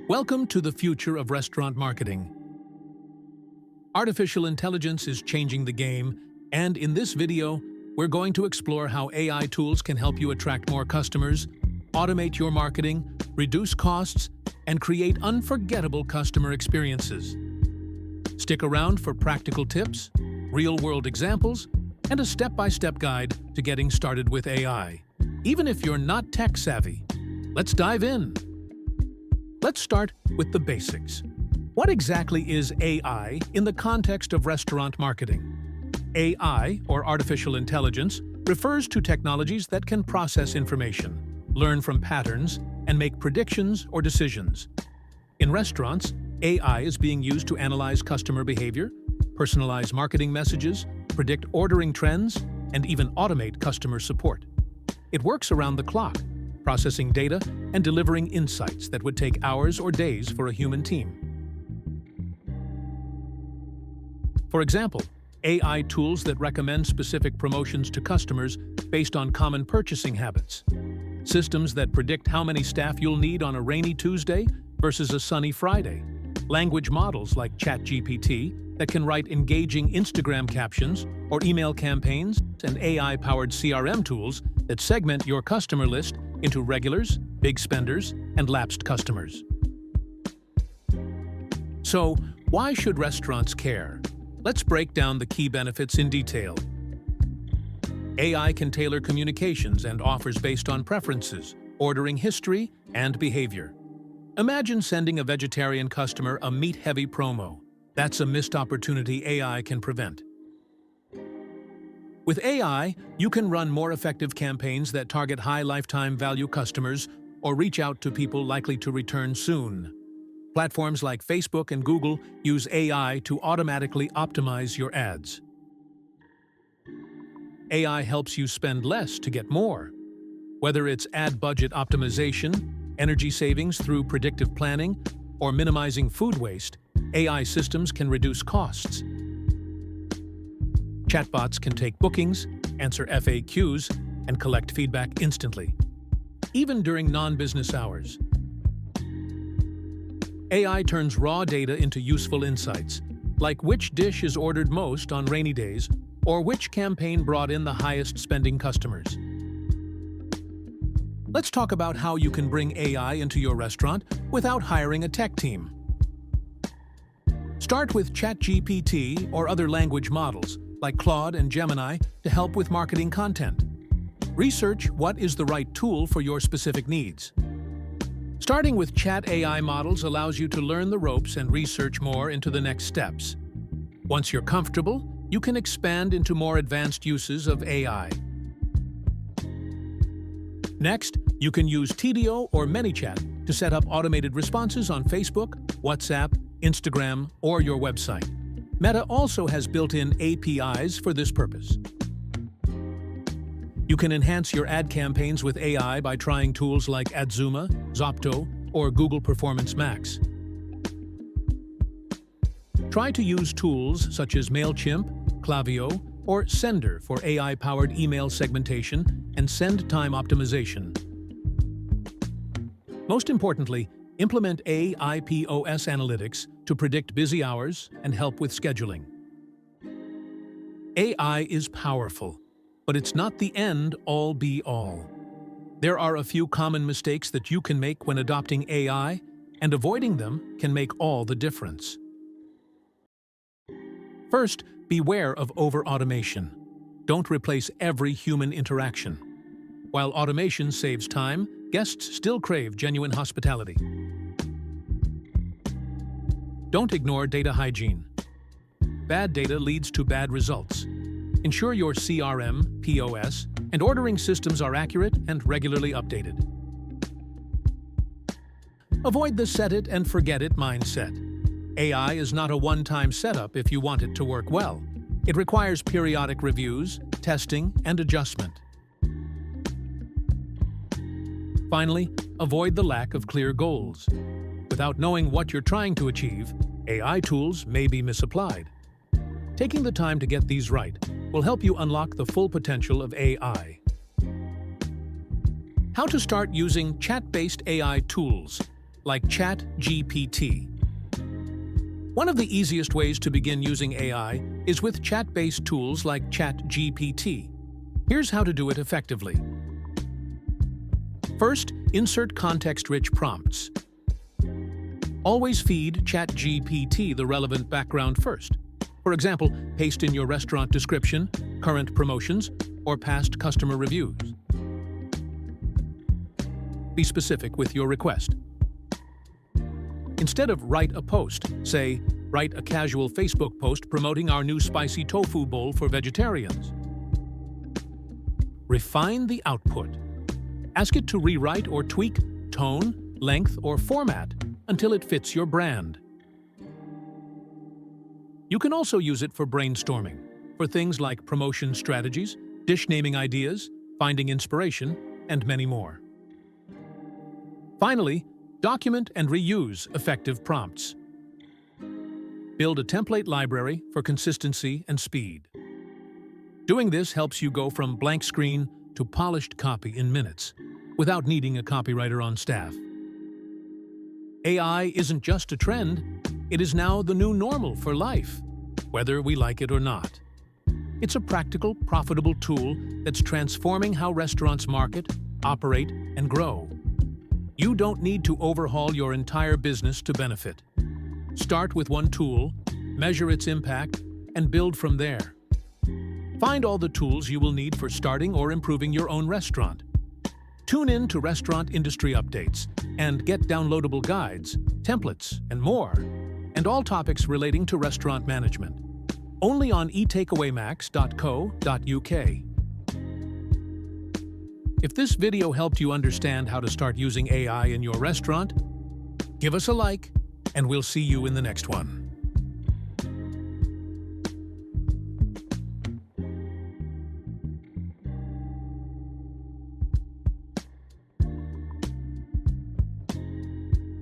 Welcome to the future of restaurant marketing. Artificial intelligence is changing the game, and in this video, we're going to explore how AI tools can help you attract more customers, automate your marketing, reduce costs, and create unforgettable customer experiences. Stick around for practical tips, real-world examples, and a step-by-step guide to getting started with AI. Even if you're not tech-savvy, let's dive in. Let's start with the basics. What exactly is AI in the context of restaurant marketing? AI, or artificial intelligence, refers to technologies that can process information, learn from patterns, and make predictions or decisions. In restaurants, AI is being used to analyze customer behavior, personalize marketing messages, predict ordering trends, and even automate customer support. It works around the clock, processing data and delivering insights that would take hours or days for a human team. For example, AI tools that recommend specific promotions to customers based on common purchasing habits. Systems that predict how many staff you'll need on a rainy Tuesday versus a sunny Friday. Language models like ChatGPT that can write engaging Instagram captions or email campaigns, and AI-powered CRM tools that segment your customer list into regulars, big spenders, and lapsed customers. So, why should restaurants care? Let's break down the key benefits in detail. AI can tailor communications and offers based on preferences, ordering history, and behavior. Imagine sending a vegetarian customer a meat-heavy promo. That's a missed opportunity AI can prevent. With AI, you can run more effective campaigns that target high lifetime value customers or reach out to people likely to return soon. Platforms like Facebook and Google use AI to automatically optimize your ads. AI helps you spend less to get more. Whether it's ad budget optimization, energy savings through predictive planning, or minimizing food waste, AI systems can reduce costs. Chatbots can take bookings, answer FAQs, and collect feedback instantly, even during non-business hours. AI turns raw data into useful insights, like which dish is ordered most on rainy days, or which campaign brought in the highest spending customers. Let's talk about how you can bring AI into your restaurant without hiring a tech team. Start with ChatGPT or other language models, like Claude and Gemini, to help with marketing content. Research what is the right tool for your specific needs. Starting with Chat AI models allows you to learn the ropes and research more into the next steps. Once you're comfortable, you can expand into more advanced uses of AI. Next, you can use TDO or ManyChat to set up automated responses on Facebook, WhatsApp, Instagram, or your website. Meta also has built-in APIs for this purpose. You can enhance your ad campaigns with AI by trying tools like Adzuma, Zopto, or Google Performance Max. Try to use tools such as MailChimp, Klaviyo, or Sender for AI-powered email segmentation and send time optimization. Most importantly, implement AI-POS analytics to predict busy hours and help with scheduling. AI is powerful, but it's not the end-all be-all. There are a few common mistakes that you can make when adopting AI, and avoiding them can make all the difference. First, beware of over-automation. Don't replace every human interaction. While automation saves time, guests still crave genuine hospitality. Don't ignore data hygiene. Bad data leads to bad results. Ensure your CRM, POS, and ordering systems are accurate and regularly updated. Avoid the set-it-and-forget-it mindset. AI is not a one-time setup if you want it to work well. It requires periodic reviews, testing, and adjustment. Finally, avoid the lack of clear goals. Without knowing what you're trying to achieve, AI tools may be misapplied. Taking the time to get these right will help you unlock the full potential of AI. How to start using chat-based AI tools. like ChatGPT. One of the easiest ways to begin using AI is with chat-based tools like ChatGPT. Here's how to do it effectively. First, insert context-rich prompts. Always feed ChatGPT the relevant background first. For example, paste in your restaurant description, current promotions, or past customer reviews. Be specific with your request. Instead of write a post, say, write a casual Facebook post promoting our new spicy tofu bowl for vegetarians. Refine the output. Ask it to rewrite or tweak tone, length, or format until it fits your brand. You can also use it for brainstorming, for things like promotion strategies, dish naming ideas, finding inspiration, and many more. Finally, document and reuse effective prompts. Build a template library for consistency and speed. Doing this helps you go from blank screen to polished copy in minutes, without needing a copywriter on staff. AI isn't just a trend, it is now the new normal for life, whether we like it or not. It's a practical, profitable tool that's transforming how restaurants market, operate, and grow. You don't need to overhaul your entire business to benefit. Start with one tool, measure its impact, and build from there. Find all the tools you will need for starting or improving your own restaurant. Tune in to restaurant industry updates and get downloadable guides, templates, and more, and all topics relating to restaurant management. Only on etakeawaymax.co.uk. If this video helped you understand how to start using AI in your restaurant, give us a like, and we'll see you in the next one.